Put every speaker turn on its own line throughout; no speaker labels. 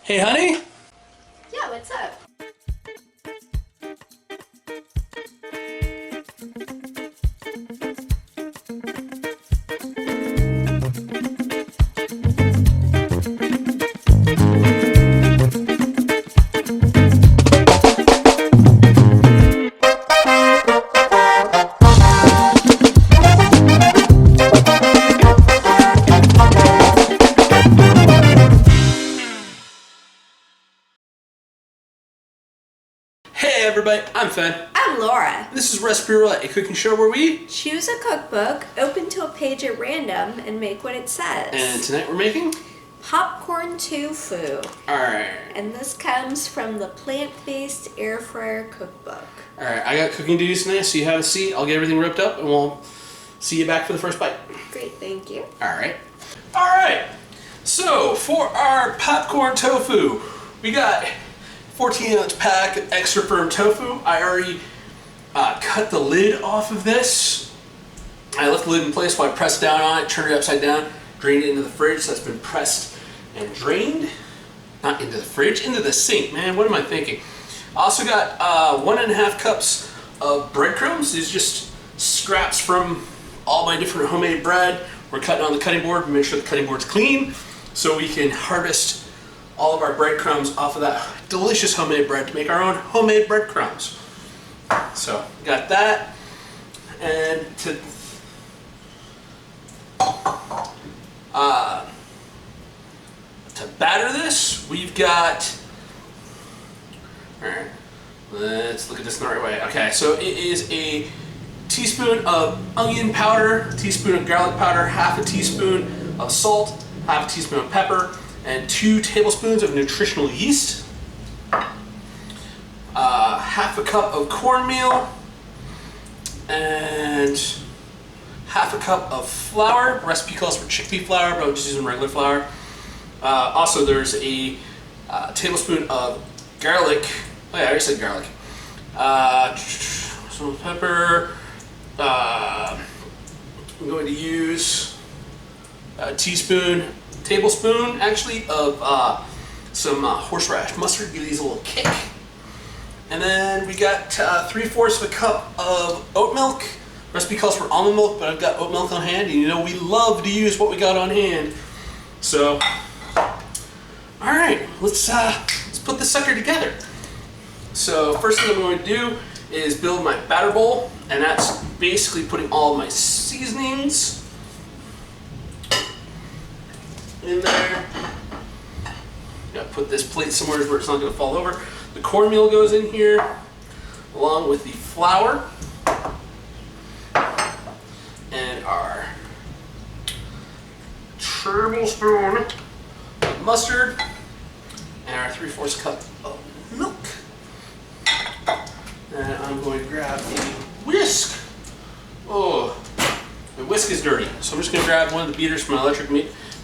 Hey, honey?
Yeah, what's up?
Hey everybody, I'm Fen.
I'm Laura.
This is Recipe Roulette, a cooking show where we...
Choose a cookbook, open to a page at random, and make what it says.
And tonight we're making...
popcorn tofu.
Alright.
And this comes from the plant-based Airfryer cookbook.
Alright, I got cooking duties tonight, so you have a seat. I'll get everything ripped up and we'll see you back for the first bite.
Great, thank you.
Alright, so for our popcorn tofu, we got 14-ounce pack of extra firm tofu. I already cut the lid off of this. I left the lid in place while I pressed down on it, turned it upside down, drained it into the fridge, so that's been pressed and drained. Not into the fridge, into the sink, man, what am I thinking? I also got 1.5 cups of breadcrumbs. These are just scraps from all my different homemade bread. We're cutting on the cutting board, make sure the cutting board's clean, so we can harvest all of our breadcrumbs off of that delicious homemade bread to make our own homemade breadcrumbs. So, got that. And to batter this, we've got... Alright, let's look at this in the right way. Okay, so it is a teaspoon of onion powder, teaspoon of garlic powder, half a teaspoon of salt, half a teaspoon of pepper, and 2 tablespoons of nutritional yeast, half a cup of cornmeal, and half a cup of flour. The recipe calls for chickpea flour, but I'm just using regular flour. Also, there's a tablespoon of garlic. Oh yeah, I already said garlic. Some pepper. I'm going to use a tablespoon actually of some horseradish mustard, give these a little kick. And then we got 3/4 of a cup of oat milk. Recipe calls for almond milk, but I've got oat milk on hand, and you know we love to use what we got on hand. So, all right, let's put this sucker together. So first thing I'm going to do is build my batter bowl, and that's basically putting all of my seasonings in there. Gotta put this plate somewhere where it's not gonna fall over. The cornmeal goes in here, along with the flour, and our tablespoon of mustard, and our 3/4 cup of milk. And I'm going to grab a whisk. Oh, the whisk is dirty, so I'm just gonna grab one of the beaters from my electric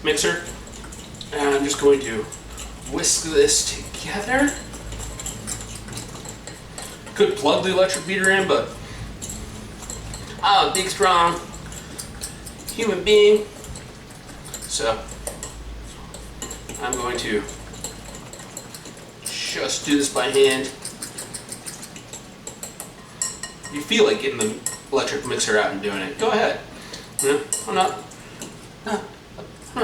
mixer, and I'm just going to whisk this together. Could plug the electric beater in, but I'm a big, strong human being, so I'm going to just do this by hand. If you feel like getting the electric mixer out and doing it, go ahead. You know, I'm not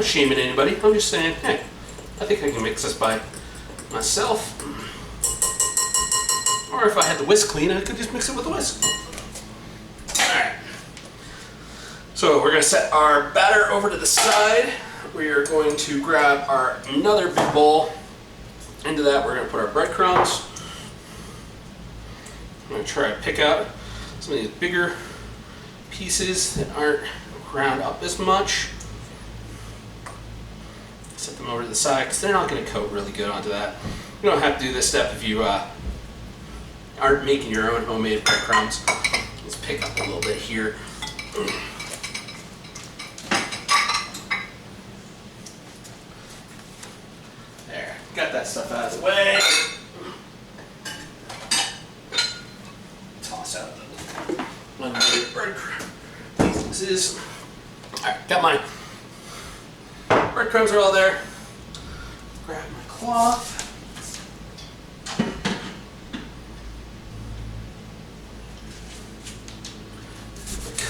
shaming anybody. I'm just saying, hey, I think I can mix this by myself. Or if I had the whisk clean, I could just mix it with the whisk. Alright. So we're going to set our batter over to the side. We are going to grab another big bowl. Into that we're going to put our breadcrumbs. I'm going to try to pick out some of these bigger pieces that aren't ground up as much. Set them over to the side because they're not going to coat really good onto that. You don't have to do this step if you aren't making your own homemade breadcrumbs. Let's pick up a little bit here. There, got that stuff out of the way. Toss out the unloaded breadcrumb pieces. Alright, got my breadcrumbs are all there. Grab my cloth.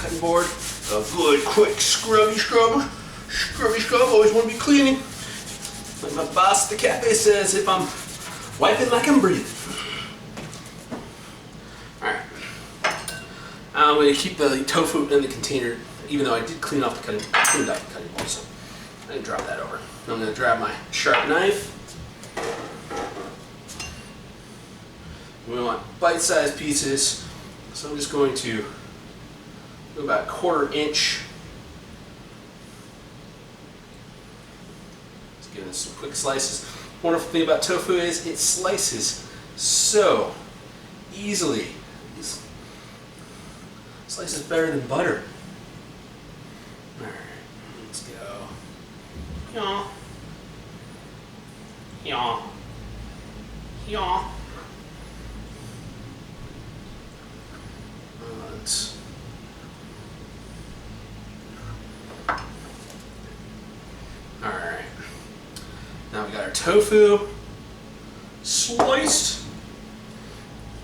Cutting board. A good, quick scrubby scrub. Scrubby scrub. Always want to be cleaning. Like my boss at the cafe says, if I'm wiping like I'm breathing. Alright. I'm going to keep the tofu in the container, even though I did clean up the cutting board, so I didn't drop that over. I'm going to grab my sharp knife. We want bite-sized pieces, so I'm just going to do about 1/4 inch. Just giving this some quick slices. Wonderful thing about tofu is it slices so easily. It slices better than butter. Alright, let's go. Yaw. Yaw. Yaw. Let's Alright. Now we got our tofu sliced.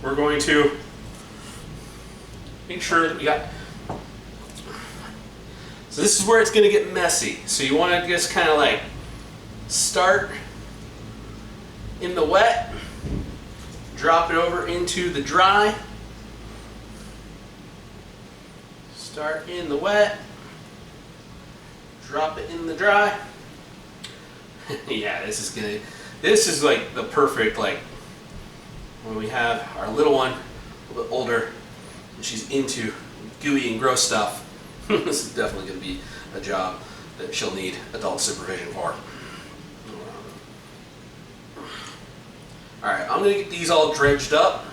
We're going to make sure that we got. So this is where it's going to get messy. So you want to just kind of like start in the wet, drop it over into the dry. Start in the wet, drop it in the dry. Yeah, this is like the perfect, like when we have our little one, a little bit older, and she's into gooey and gross stuff. This is definitely going to be a job that she'll need adult supervision for. Alright, I'm going to get these all dredged up,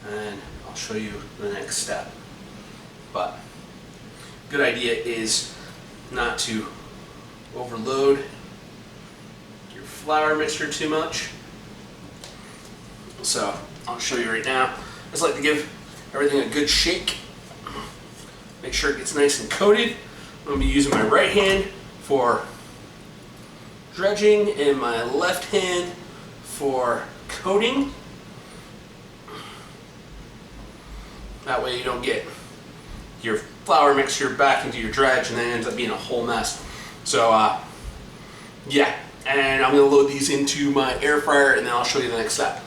and I'll show you the next step. But good idea is not to overload your flour mixture too much. So I'll show you right now. I just like to give everything a good shake. Make sure it gets nice and coated. I'm going to be using my right hand for dredging and my left hand for coating. That way you don't get your flour mixture back into your dredge and then it ends up being a whole mess. So yeah, and I'm going to load these into my air fryer and then I'll show you the next step.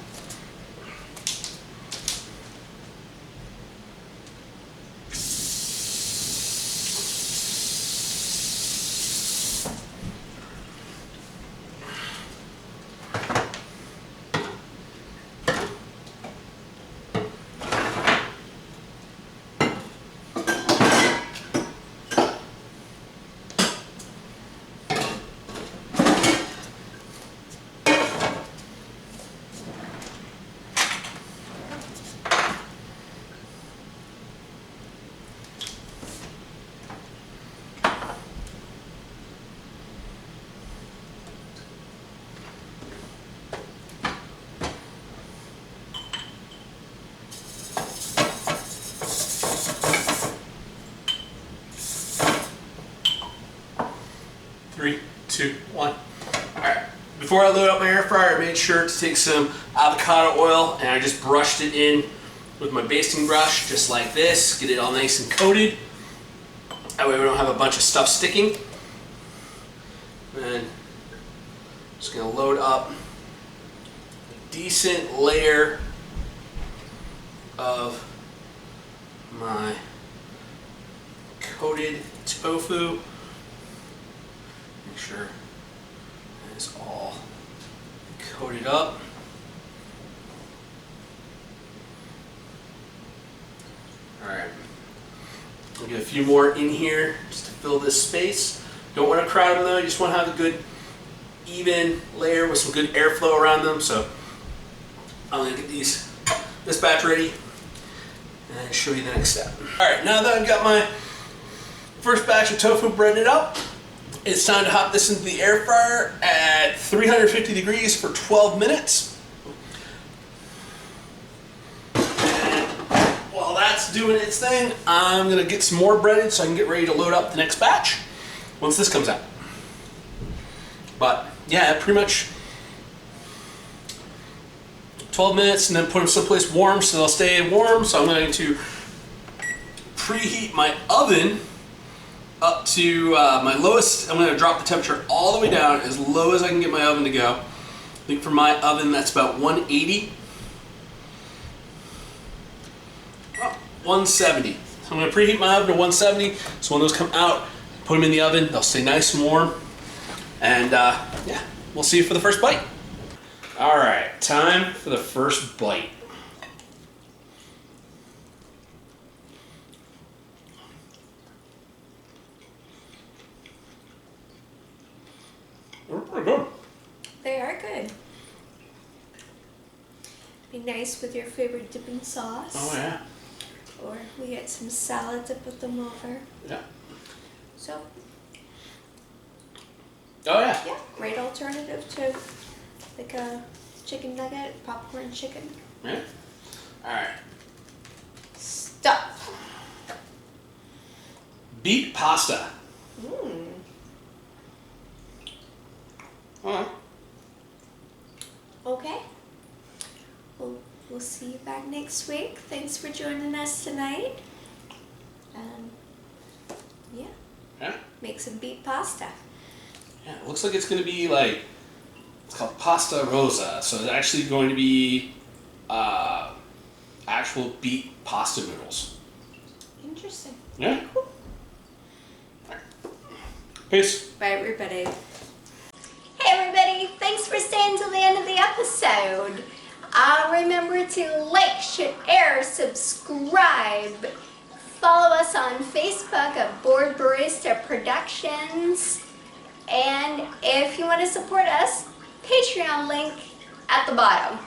Three, two, one. Alright, before I load up my air fryer, I made sure to take some avocado oil and I just brushed it in with my basting brush, just like this. Get it all nice and coated. That way we don't have a bunch of stuff sticking. And I'm just going to load up a decent layer of my coated tofu. Make sure it's all coated up. Alright, I'll get a few more in here just to fill this space. Don't want to crowd them though, you just want to have a good even layer with some good airflow around them. So I'm going to get this batch ready and show you the next step. Alright, now that I've got my first batch of tofu breaded up, it's time to hop this into the air fryer at 350 degrees for 12 minutes. And while that's doing its thing, I'm going to get some more breaded so I can get ready to load up the next batch once this comes out. But yeah, pretty much 12 minutes and then put them someplace warm so they'll stay warm. So I'm going to preheat my oven up to my lowest. I'm going to drop the temperature all the way down as low as I can get my oven to go. I think for my oven that's about 180. 170. So I'm going to preheat my oven to 170. So when those come out, put them in the oven. They'll stay nice and warm. And yeah, we'll see you for the first bite. All right, time for the first bite. They're pretty good.
They are good. Be nice with your favorite dipping sauce.
Oh yeah.
Or we get some salad to put them over.
Yeah.
So.
Oh yeah.
Yeah, great alternative to like a chicken nugget, popcorn chicken.
Yeah. All right.
Stuff.
Beet pasta.
Mmm.
All right.
Okay. We'll see you back next week. Thanks for joining us tonight. Yeah.
Yeah.
Make some beet pasta.
Yeah. It looks like it's going to be like, it's called pasta rosa. So it's actually going to be actual beet pasta noodles.
Interesting.
Yeah. Cool. All right. Peace.
Bye, everybody. Hey, everybody. Thanks for staying till the end of the episode. Remember to like, share, subscribe. Follow us on Facebook at Board Barista Productions. And if you want to support us, Patreon link at the bottom.